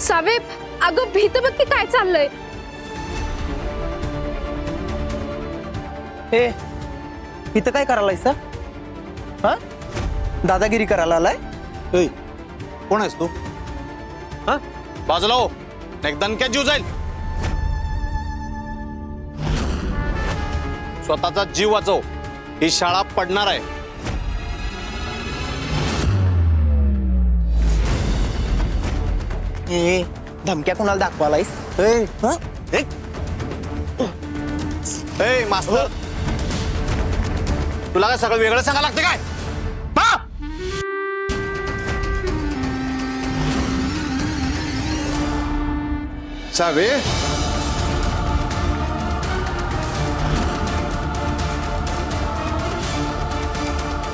Save अगं भीत बघ की काय चाललंय. ए इथं काय करायला सर? हा दादागिरी करायला आलाय? ए, कोण आहेस तू? हा बाजूला हो, एक दणक्यात जीव जाईल. स्वतःचा जीव वाचव, ही शाळा पडणार आहे. ए धमक्या कुणाला दाखवालायस? ए, हा? ए मास्तर, तुला काय सगळं वेगळं सांगायला लागतं काय? हा? सावे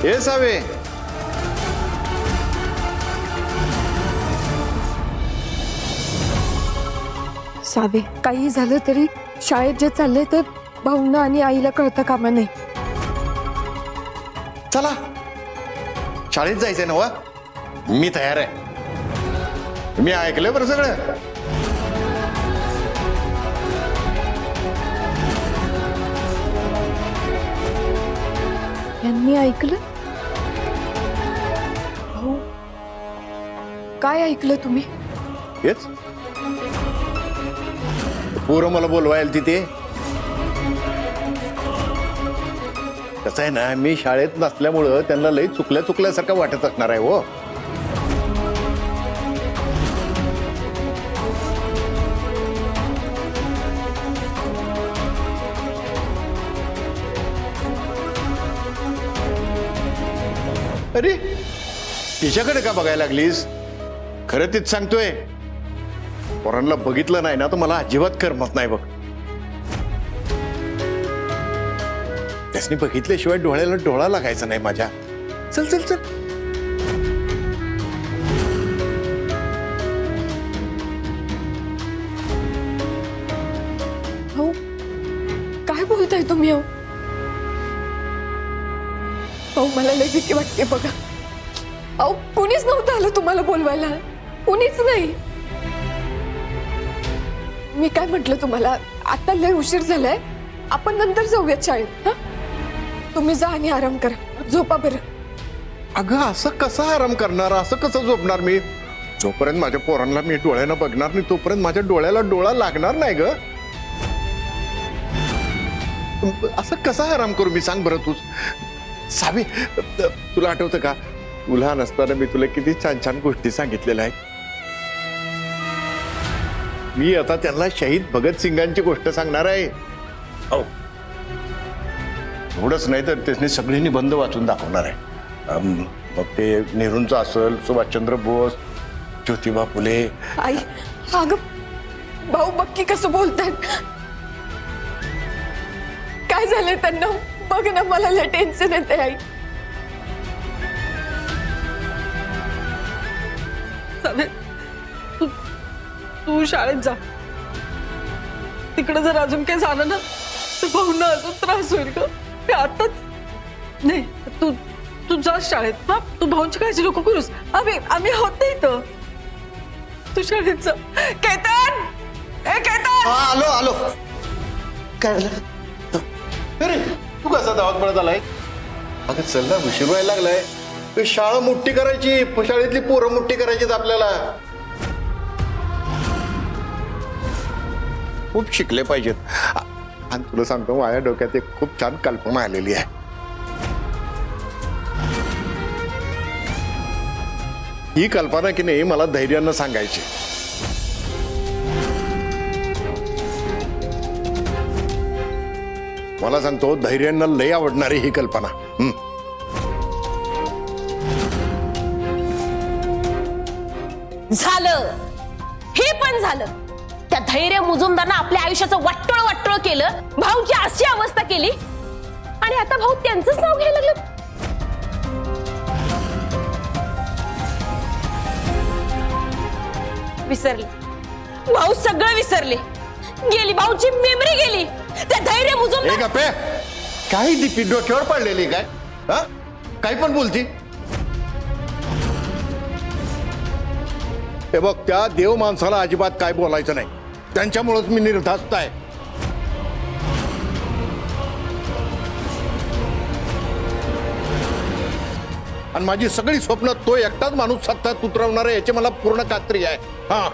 ए सावे सावे काही झालं तरी शाळेत जे चाललंय ते भाऊंना आणि आईला कळता कामा नये. चला शाळेत जायचंय ना वा. मी तयार आहे. मी ऐकलंय बरं सगळं. यांनी ऐकलं? भाऊ काय ऐकलं तुम्ही? हेच पोरं मला बोलवायला तिथे. कसं आहे ना, मी शाळेत नसल्यामुळं त्यांना लई चुकल्यासारखं वाटत असणार आहे हो. अरे तिच्याकडे का बघायला लागलीस? खरं तीच सांगतोय, पोरांना बघितलं नाही ना तर मला अजिबात करमत नाही बघ. त्यासनी बघितल्याशिवाय डोळ्याला डोळा लागायचा नाही माझ्या. चल चल चल. भाऊ काय बोलताय तुम्ही? हो भाऊ मला लय भीती वाटते बघा. अहो कुणीच नव्हतं आलं तुम्हाला बोलवायला, कुणीच नाही. मी काय म्हटलं तुम्हाला, आता लय उशीर झालाय, आपण नंतर जाऊयात शाळेत. हा तुम्ही जा आणि आराम करा, झोपा बरं. अगं असं कसं आराम करणार, असं कसं झोपणार मी? जोपर्यंत माझ्या पोरांना मी डोळ्यानं बघणार नाही तोपर्यंत माझ्या डोळ्याला डोळा लागणार नाही ग. असं कसा आराम करू मी, सांग बरं तूच. सावी तुला आठवतं का, तू लहान असताना मी तुला किती छान छान गोष्टी सांगितलेल्या आहेत. मी आता त्यांना शहीद भगतसिंगांची गोष्ट सांगणार आहे. हो एवढंच नाही तर त्याने सगळी निबंध वाचून दाखवणार आहे. मग ते नेहरूंचं असेल, सुभाषचंद्र बोस, ज्योतिबा फुले. आई अगं भाऊ बक्की कसं बोलतात. काय झालंय त्यांना बघ ना, मला लय टेन्शन येते. आई तू शाळेत जा. तिकडे जर अजून काही झालं ना तर भाऊंना अजून त्रास होईल का? आताच नाही. तू तू जा शाळेत. हा तू भाऊंची काळजी नको करूस. आम्ही होत नाही इथं. तू शाळेत जा. केतन, ए केतन. आलो आलो. काय झालं? अरे तू कसा धावत पडत आलाय? अगं चल ना, उशीर व्हायला लागलाय. शाळा मोठी करायची, शाळेतली पोरं मोठी करायची आपल्याला. खूप शिकले पाहिजेत. आणि तुला सांगतो, माझ्या डोक्यात एक खूप छान कल्पना आलेली आहे. ही कल्पना की नाही मला धैर्यानं सांगायची. मला सांगतो, धैर्यानं लय आवडणारी ही कल्पना. झालं, हे पण झालं. त्या धैर्य मुजुमदारनं आपल्या आयुष्याचं वाटोळ केलं, भाऊची अशी अवस्था केली, आणि आता भाऊ त्यांचंच नाव घ्यायला लागलं. विसरले भाऊ, सगळं विसरले. गेली भाऊची मेमरी गेली. त्या धैर्य मुजुमदार. काय ती डोक्यावर पडलेली काय? हा काही पण बोलती. हे बघ, त्या देव माणसाला अजिबात काय बोलायचं नाही. त्यांच्यामुळेच मी निर्धास्त आहे. आणि माझी सगळी स्वप्न तो एकटाच माणूस सत्तात उतरवणार आहे याची मला पूर्ण खात्री आहे. हा,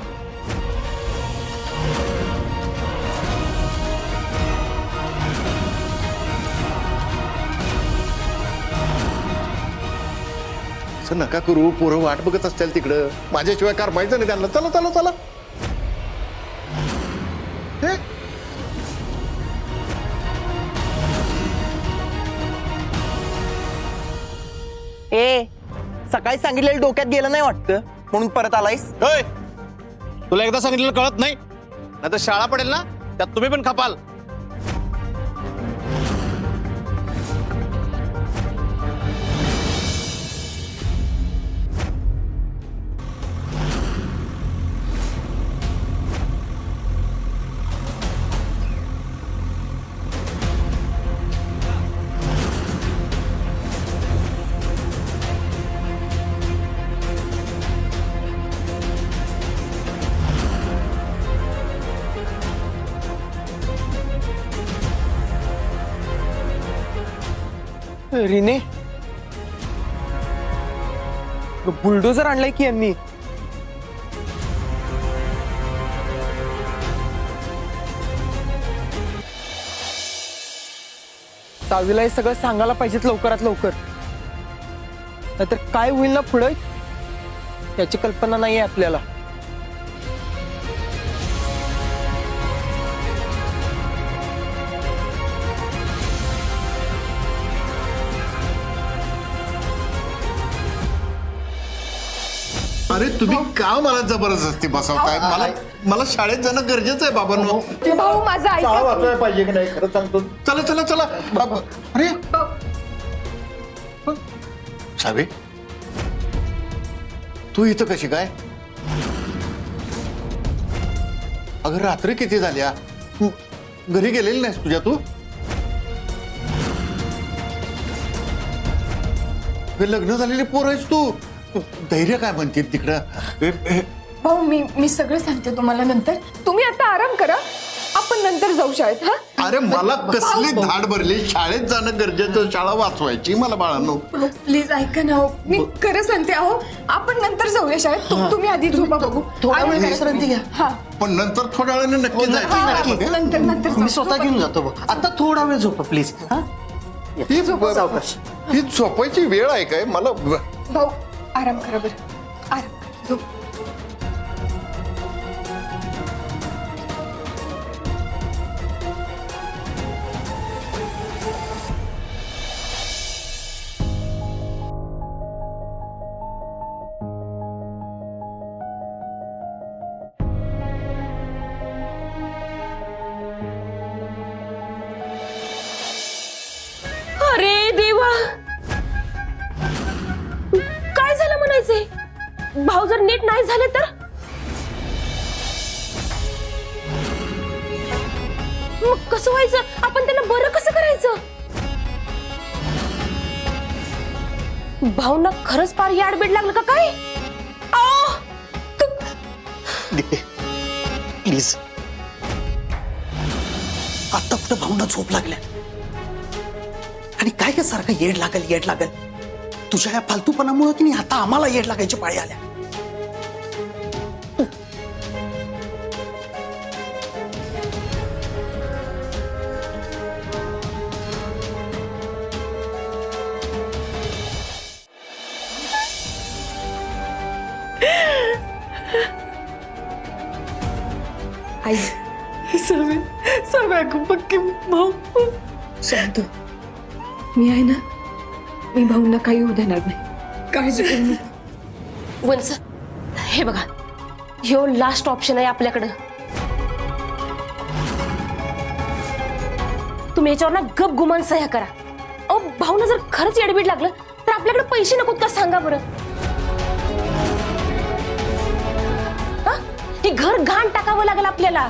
असं नका करू. पोरं वाट बघत असतील तिकडं. माझ्याशिवाय करमायचं नाही त्यांना. चला चला चला. हे, ए सकाळी सांगितलेलं डोक्यात गेलं नाही वाटतं म्हणून परत आलायस. होय, तुला एकदा सांगितलेलं कळत नाही, नाही तर शाळा पडेल ना, त्यात तुम्ही पण खपाल. रिने, बुलडोजर आणलाय की यांनी. सावीला हे सगळं सांगायला पाहिजेत लवकरात लवकर, नाहीतर काय होईल ना पुढे याची कल्पना नाहीये आपल्याला. अरे तुम्ही का मला जबरदस्ती बसवताय? मला शाळेत जाणं गरजेचं आहे बाबांनो. भाऊ माझा ऐका. शाळा वाचवायला पाहिजे की नाही खरं सांगतो. चला चला चला बाबा. अरे सावे, तू इथं कशी काय? अगं रात्री किती झाल्या? घरी गेलेली नाहीस तुझ्या तू? लग्न झालेली पोर आहेस तू. धैर्य काय म्हणते तिकडं? भाऊ मी सगळं सांगते तुम्हाला नंतर. तुम्ही आता आराम करा, आपण नंतर जाऊ शाळेत. हा अरे मला कसली धाड भरली. शाळेत जाणं गरजेचं, शाळा वाचवायची मला बाळांनो. प्लीज ऐका ना. मी खरं सांगते अहो, आपण नंतर जाऊया शाळेत. तुम्ही आधी झोपा बघू. थोडा वेळ आराम विश्रांती घ्या. हा पण नंतर थोड्या वेळाने नक्की जायचं हा, शाळेमध्ये. नंतर नंतर मी जाऊ. स्वतः घेऊन जातो बघ. आता थोडा वेळ झोपा प्लीज. ही सावकाश. ही झोपायची वेळ आहे काय? मला भाऊ आराम करा बरं. आराम करा. झोप. अरे देवा, काय झालं म्हणायचंय? भाऊ जर नीट नाही झाले तर? मग कसं व्हायचं? आपण त्यांना बरं कसं करायचं? भाऊंना खरंच फार याडबीड लागलं का काय? प्लीज, आता कुठं भाऊंना झोप लागल्या आणि काय काय सारखं येड लागल. तुझ्या या फालतूपणामुळे की नाही आता आम्हाला येड लागायची पाळी आल्या. आई सगळ्या पक्की भाऊ. शांत. मी आहे ना, मी भाऊंना काही होऊ देणार नाही. काळजी करू नका. वंस, हे बघा, ह्यो लास्ट ऑप्शन आहे आपल्याकडं. तुम्ही याच्यावर ना गप गुमान सह्या करा. अहो, भाऊना जर खरंच येडबीड लागलं तर आपल्याकडे पैसे नकोत का सांगा बरं? हा? हे घर घाण टाकावं लागेल आपल्याला.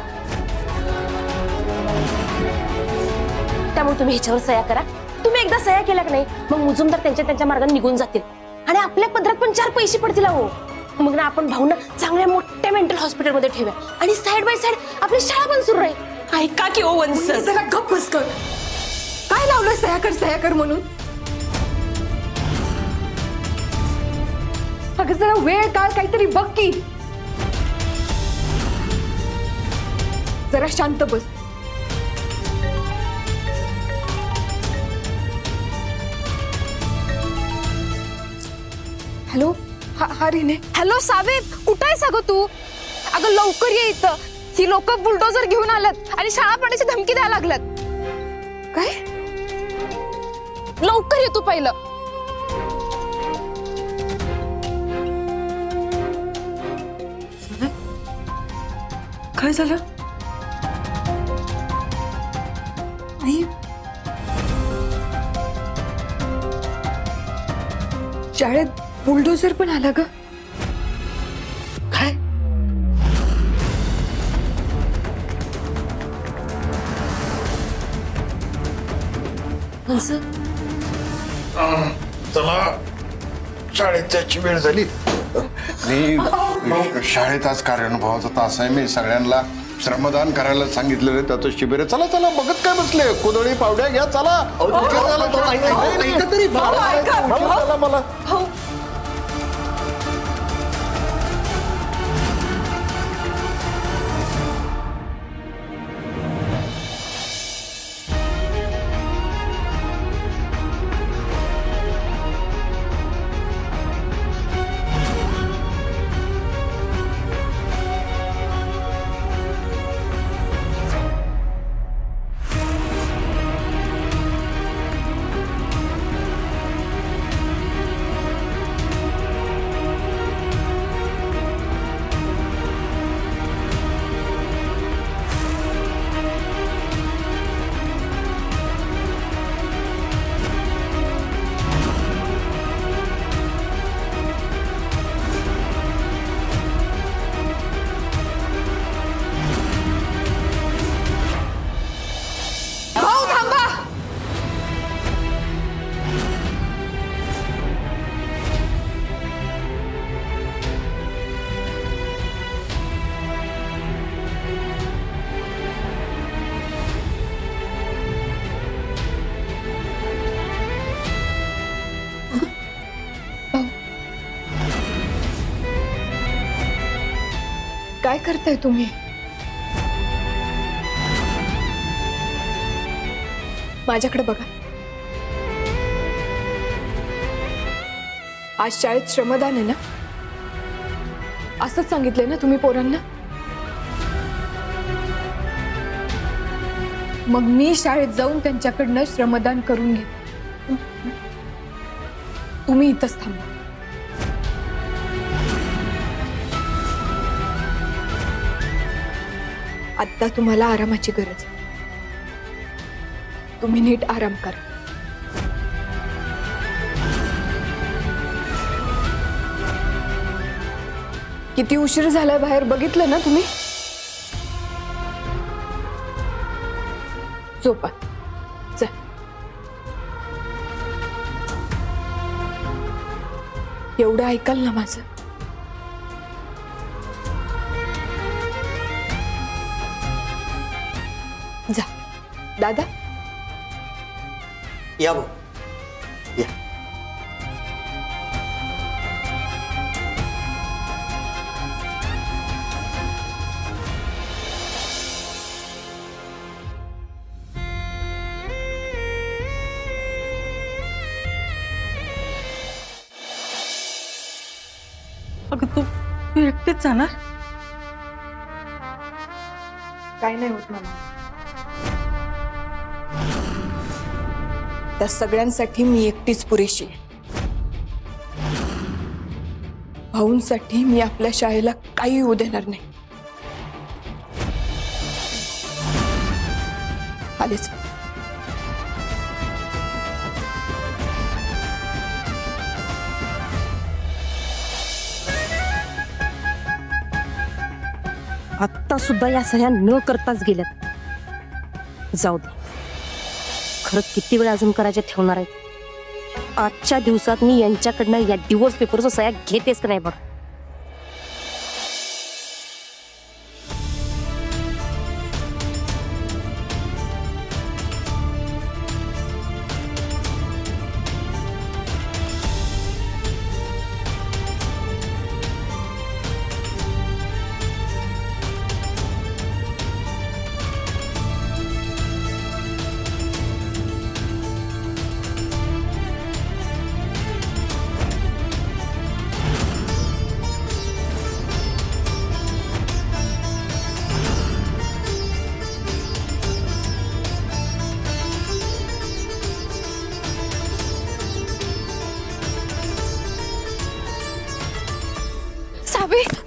त्यामुळे तुम्ही ह्याच्यावर सह्या करा. तुम्ही एकदा सह्या केल्या की नाही, मग मुजुमदार त्यांच्या मार्गाने निघून जातील आणि आपल्या पदरात पण 4 पैसे पडतील. अहो मग ना आपण भाऊंना चांगल्या मोठ्या मेंटल हॉस्पिटलमध्ये ठेवूया आणि साइड बाय साइड आपली शाळा पण सुरू राहील. ऐका की ओ वंस, जरा गप्प बस कर. काय लावलं सह्या कर म्हणून? अगं जरा वेळ काळ काहीतरी बघ की. जरा शांत बस. हॅलो, हा रिने. हॅलो सावेब, कुठं आहेस अगं तू? अगं लवकर ये इथं. ही लोक बुलडोजर घेऊन आल्यात आणि शाळा पाण्याची धमकी द्यायला लागल्यात. काय? लवकर ये तू पहिलं. काय झालं? आई, शाळेत बुलडोझर पण आला ग. काय? वंस, चला शाळेत जायची वेळ झाली. मी शाळेत आज कार्यानुभवाचा तास आहे. मी सगळ्यांना श्रमदान करायला सांगितलेलं त्याचं शिबिर आहे. चला चला, बघत काय बसले, कुदळी पावड्या घ्या, चला. ऐका तरी चला मला. भाऊ थांबा. काय करताय तुम्ही? माझ्याकडे बघा. आज शाळेत श्रमदान आहे ना, असंच सांगितलंय ना तुम्ही पोरांना? मग मी शाळेत जाऊन त्यांच्याकडनं श्रमदान करून घे. तुम्ही इथंच थांबा. आता तुम्हाला आरामाची गरज आहे. तुम्ही नीट आराम करा. किती उशीर झालाय बाहेर बघितलं ना तुम्ही? झोपा. जा. एवढं ऐकाल ना माझं? जा. दादा, या भाऊ, या. अगं तू एकटीच जाणार? काय नाही होत मला. त्या सगळ्यांसाठी मी एकटीच पुरेशी आहे. भाऊंसाठी मी आपल्या शाळेला काही होऊ देणार नाही. आलेच. आत्ता सुद्धा या सह्या न करताच गेल्यात. जाऊ दे, खरं किती वेळ अजून करायच्या ठेवणार आहेत. आजच्या दिवसात मी यांच्याकडनं या डिवोर्स पेपरचं सह्या घेतेच का नाही बघ.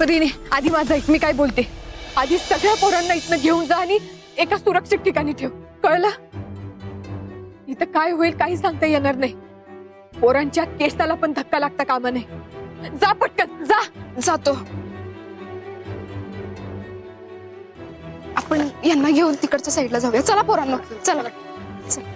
रिने आधी माझं ऐक, मी काय बोलते. आधी सगळ्या पोरांना इथनं घेऊन जा आणि एका सुरक्षित ठिकाणी ठेव, कळलं? इथं काय होईल काही सांगता येणार नाही. पोरांच्या केसाला पण धक्का लागता कामा नाही. जा पटकन जा. जातो. आपण यांना घेऊन तिकडच्या साईडला जाऊया. चला पोरांनो, चला. चला.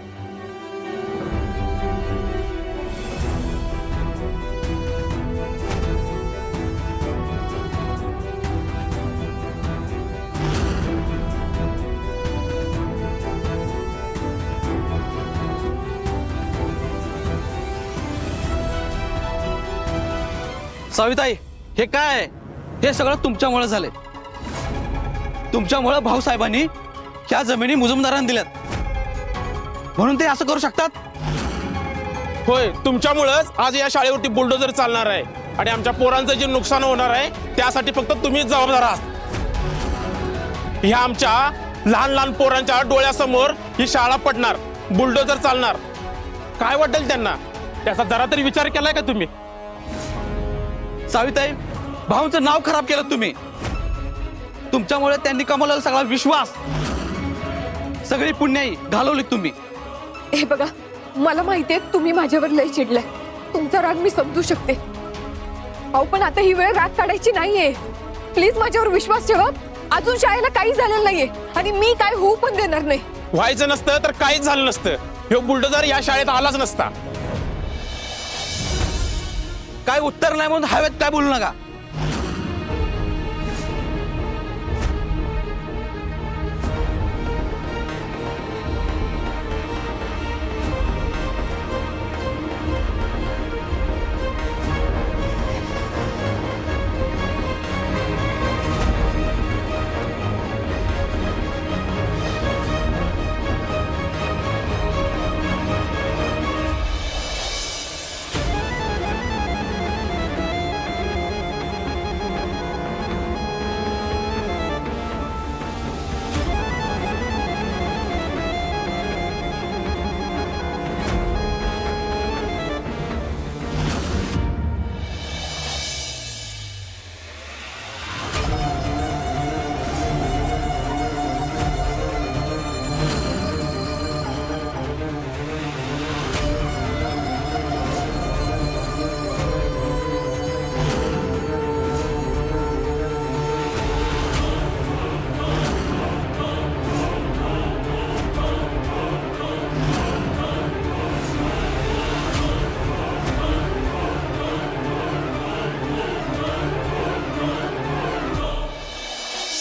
साविताई, हे काय? हे सगळं तुमच्यामुळे झालंय. तुमच्यामुळे भाऊसाहेबांनी ह्या जमिनी मुजुमदारांना दिल्यात म्हणून ते असं करू शकतात. होय, तुमच्यामुळेच आज या शाळेवरती बुलडोजर चालणार आहे आणि आमच्या पोरांचं जे नुकसान होणार आहे त्यासाठी फक्त तुम्हीच जबाबदार आहात. ह्या आमच्या लहान लहान पोरांच्या डोळ्यासमोर ही शाळा पडणार, बुलडोजर चालणार. काय वाटेल त्यांना? त्याचा जरा तरी विचार केलाय का तुम्ही? साविताई, भाऊंचं नाव खराब केलं तुम्ही. तुमच्यामुळे त्यांनी कमावलेला सगळा विश्वास, सगळी पुण्याई घालवली तुम्ही. हे बघा, मला माहितीये तुम्ही माझ्यावर लय चिडलाय. तुमचा राग मी समजू शकते. अहो पण आता ही वेळ राग काढायची नाहीये. प्लीज माझ्यावर विश्वास ठेवा. अजून शाळेला काही झालेलं नाहीये आणि मी काय होऊ पण देणार नाही. व्हायचं नसतं तर काहीच झालं नसतं. हे बुलडोजर या शाळेत आलाच नसता. काय उत्तर नाही म्हणून हवेत काय बोलू नका.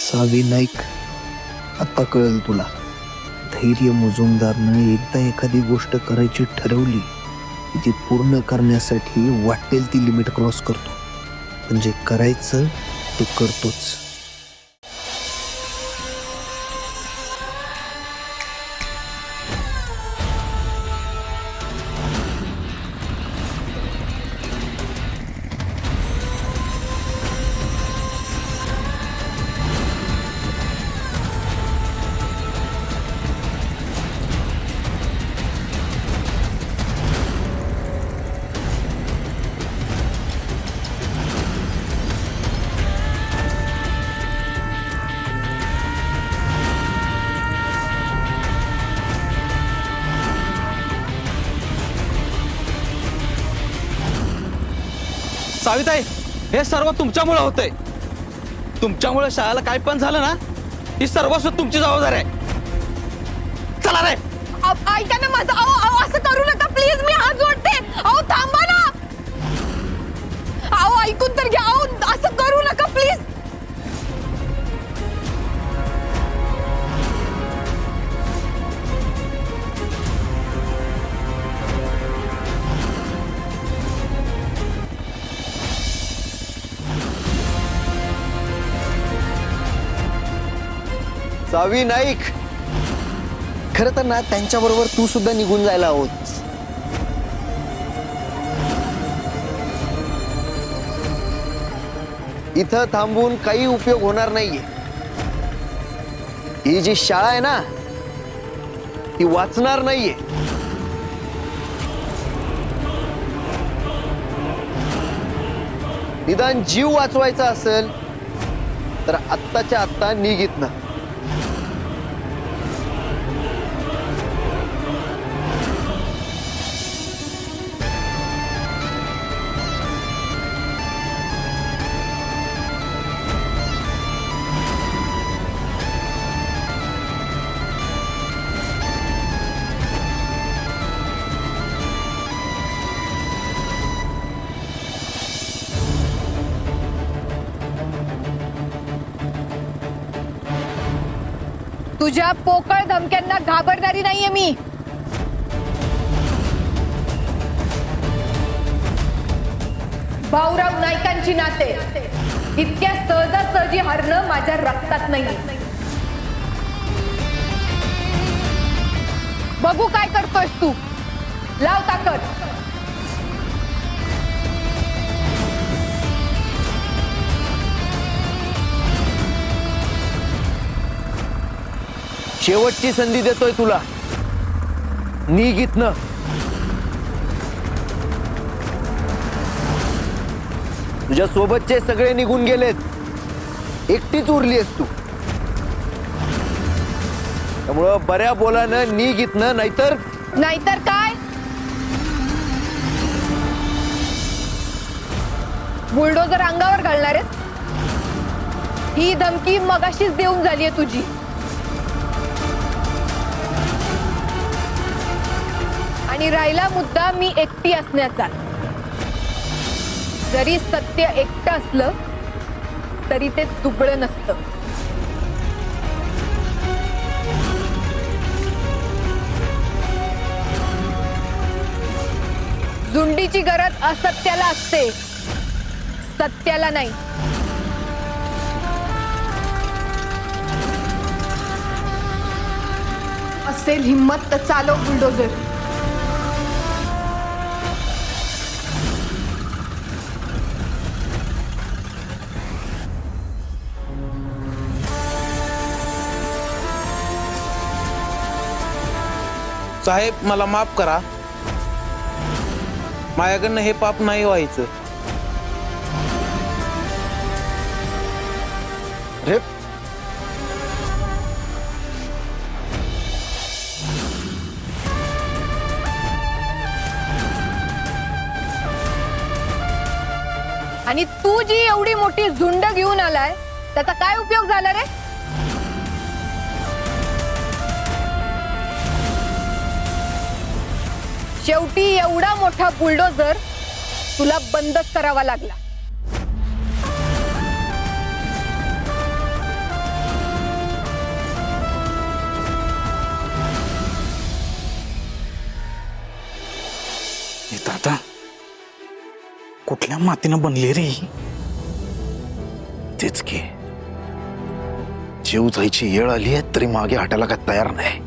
सावी नाईक, आता कळेल तुला. धैर्य मुजुमदारनं एकदा एखादी गोष्ट करायची ठरवली की ती पूर्ण करण्यासाठी वाटेल ती लिमिट क्रॉस करतो. पण जे करायचं ते करतोच. साविताई, हे सर्व तुमच्यामुळे होतंय. तुमच्यामुळे शाळेला काय पण झालं ना, ही सर्वस्व तुमची जबाबदारी आहे. चला रे. ऐका ना माझं. अहो असं करू नका प्लीज. मी हात जोडते. अहो थांबा ना. अहो ऐकून तर घ्या. अहो असं करू नका प्लीज. सावी नाईक, खरं तर ना त्यांच्याबरोबर तू सुद्धा निघून जायला हवं. इथं थांबून काही उपयोग होणार नाहीये. ही जी शाळा आहे ना, ती वाचणार नाहीये. निदान जीव वाचवायचा असेल तर आत्ताच्या आत्ता निघित ना. तुझ्या पोकळ धमक्यांना घाबरणारी नाहीये मी. भाऊराव नाईकांची नाते इतक्या सहजासहजी हारणं माझ्या रक्तात नाही. बघू काय करतोयस तू. लाव ताकद. शेवटची संधी देतोय तुला. निघित ना. तुझ्या सोबतचे सगळे निघून गेलेत. एकटीच उरली आहेस तू. त्यामुळं बऱ्या बोलानं निघित ना. नाहीतर नाहीतर काय. बुलडोजर अंगावर घालणारेस. ही धमकी मगाशीच देऊन झालीये तुझी. आणि राहिला मुद्दा मी एकटी असण्याचा. जरी सत्य एकटं असलं तरी ते दुबळं नसतं. झुंडीची गरज असत्याला असते, सत्याला नाही. असेल हिम्मत तर चालव बुलडोजर. साहेब मला माफ करा, माझ्याकडनं हे पाप नाही व्हायचं. अरे आणि तू जी एवढी मोठी झुंड घेऊन आलाय त्याचा काय उपयोग झाला रे. शेवटी एवढा मोठा बुलडोजर तुला बंदच करावा लागला. दादा कुठल्या मातीनं बनली रे. तेच की जीव जायची येळ आली आहे तरी मागे हटायला काय तयार नाही.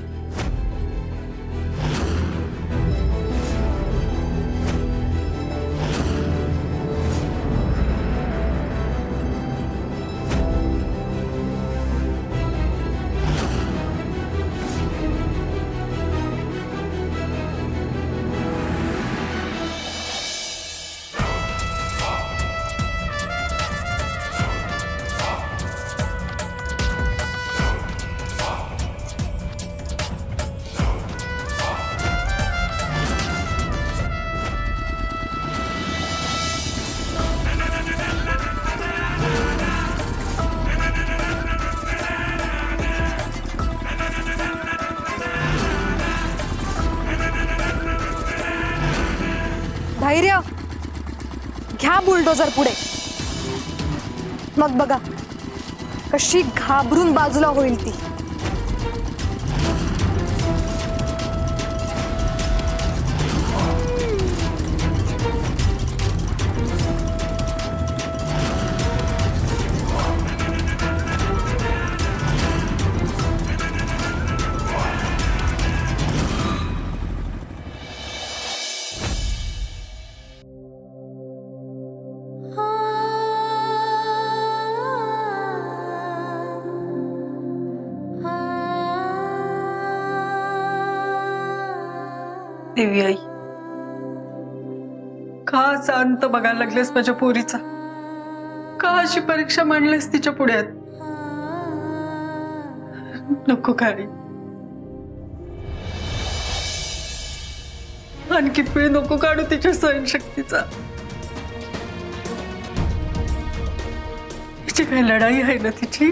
धैर्य घ्या बुलडोजर पुढे. मग बघा कशी घाबरून बाजूला होईल ती. देवी आई, का असा अंत बघायला लागलेस माझ्या पोरीचा. का अशी परीक्षा मांडलीस तिच्या पुढ्यात? नको काळी, आणखी पिळ नको काढू तिच्या सहनशक्तीचा. तिची काय लढाई आहे ना तिची,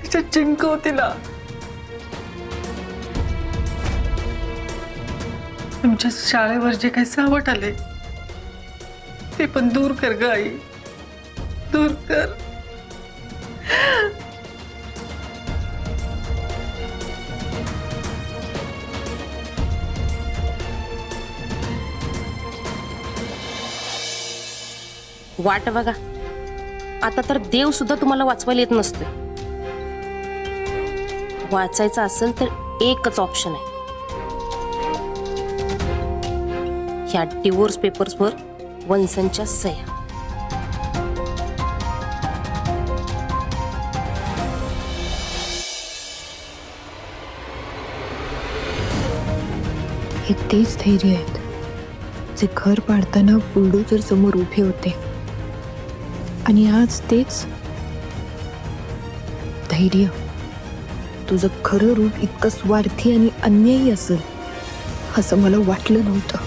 तिच्या जिंकव तिला. तुमच्या शाळेवर जे काही सावट आले ते पण दूर कर ग आई, दूर कर. वाट बघा, आता तर देव सुद्धा तुम्हाला वाचवायला येत नसते. वाचायचं असेल तर एकच ऑप्शन आहे, ह्या डिवोर्स पेपर्सवर वंसनच्या सह्या. हे तेच धैर्य आहेत जे घर पाडताना बुलडोझर समोर उभे होते, आणि आज तेच धैर्य तुझं खरं रूप इतकं स्वार्थी आणि अन्यायी असेल असं मला वाटलं नव्हतं.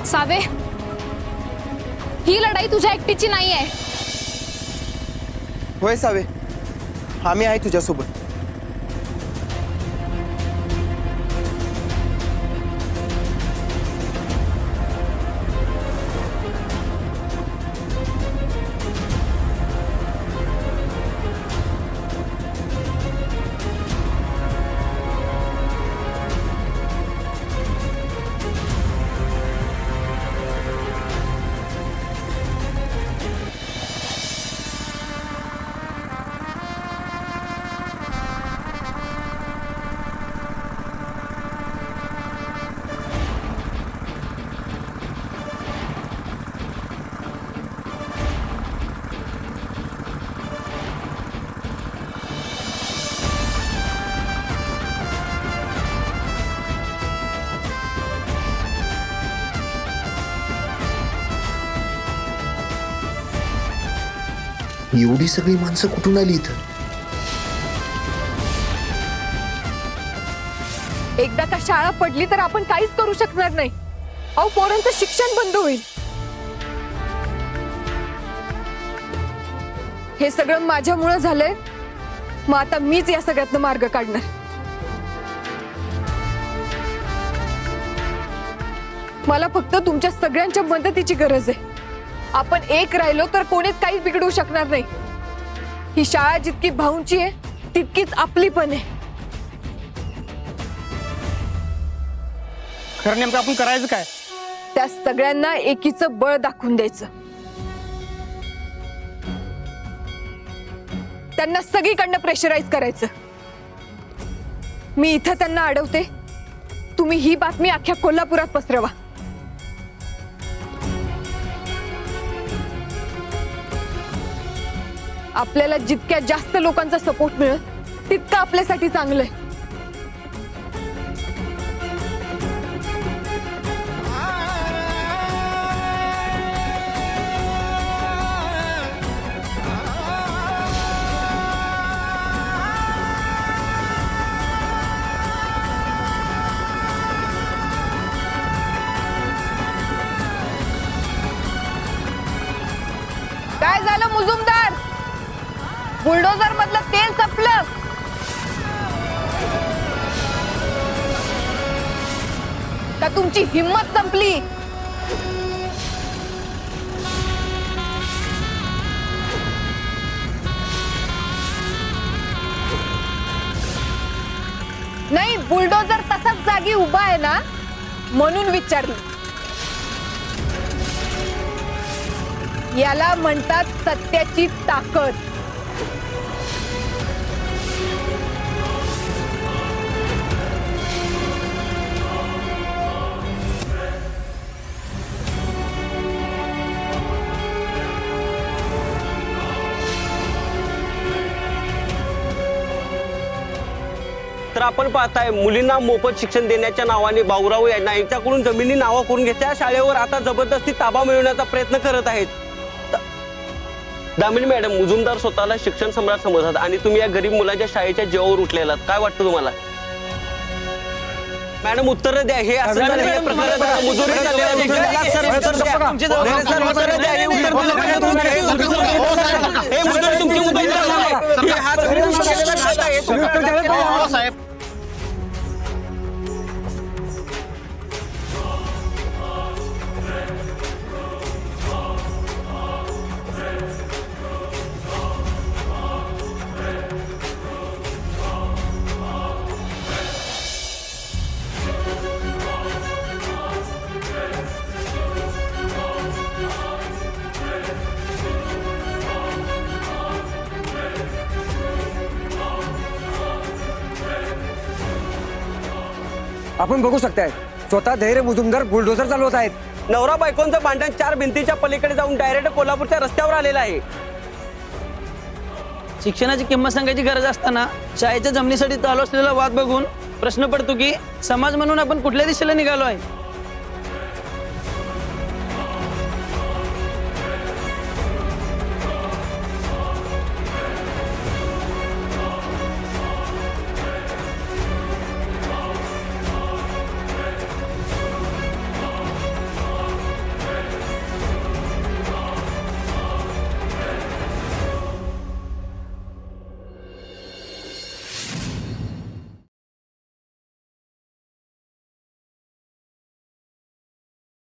सावे, ही लढाई तुझ्या एकटीची नाही आहे. होय सावे, आम्ही आहे तुझ्यासोबत. एवढी सगळी माणसं कुठून आली इथं? एकदा का शाळा पडली तर आपण काहीच करू शकणार नाही. अहो, पोरांचं शिक्षण बंद होईल. हे सगळं माझ्यामुळे झालंय, मग आता मीच या सगळ्यातनं मार्ग काढणार. मला फक्त तुमच्या सगळ्यांच्या मदतीची गरज आहे. आपण एक राहिलो तर कोणीच काही बिघडू शकणार नाही. ही शाळा जितकी भाऊंची आहे तितकीच आपली पण आहे. खरं नेमकं आपण करायचं काय? त्या सगळ्यांना एकीचं बळ दाखवून द्यायचं. त्यांना सगळीकडनं प्रेशराईज करायचं. मी इथं त्यांना अडवते, तुम्ही ही बातमी अख्ख्या कोल्हापुरात पसरवा. आपल्याला जितक्या जास्त लोकांचा सपोर्ट मिळेल तितकं आपल्यासाठी चांगलंय. काय झालं मुजुमदार? बुलडोझर मधलं तेल संपलं का तुमची हिम्मत संपली? नाही, बुलडोझर तसाच जागी उभा आहे ना म्हणून विचारली. याला म्हणतात सत्याची ताकद. तर आपण पाहताय मुलींना मोफत शिक्षण देण्याच्या नावाने भाऊराव यांच्याकडून जमिनी नावा करून घेतल्या शाळेवर आता जबरदस्ती ताबा मिळवण्याचा प्रयत्न करत आहेत. दामिनी मॅडम, मुजुमदार स्वतःला शिक्षण सम्राट समजतात आणि तुम्ही या गरीब मुलाच्या शाळेच्या जीवावर उठलेलात. काय वाटतं तुम्हाला? मॅडम उत्तर द्या. हे असं झालं, हे प्रकरण झालं, मुजुरी चालली आहे. उत्तर द्या. हे मुजुरी तुमची मुद्दा साहेब आपण बघू शकताय स्वतः धैर्य मुजुमदार बुलडोझर चालवत आहेत. नवरा बायकोंचं भांडण 4 भिंतीच्या पलीकडे जाऊन डायरेक्ट कोल्हापूरच्या रस्त्यावर आलेलं आहे. शिक्षणाची किंमत सांगायची गरज असताना शाळेच्या जमिनीसाठी चालू असलेला वाद बघून प्रश्न पडतो की समाज म्हणून आपण कुठल्या दिशेला निघालो आहे.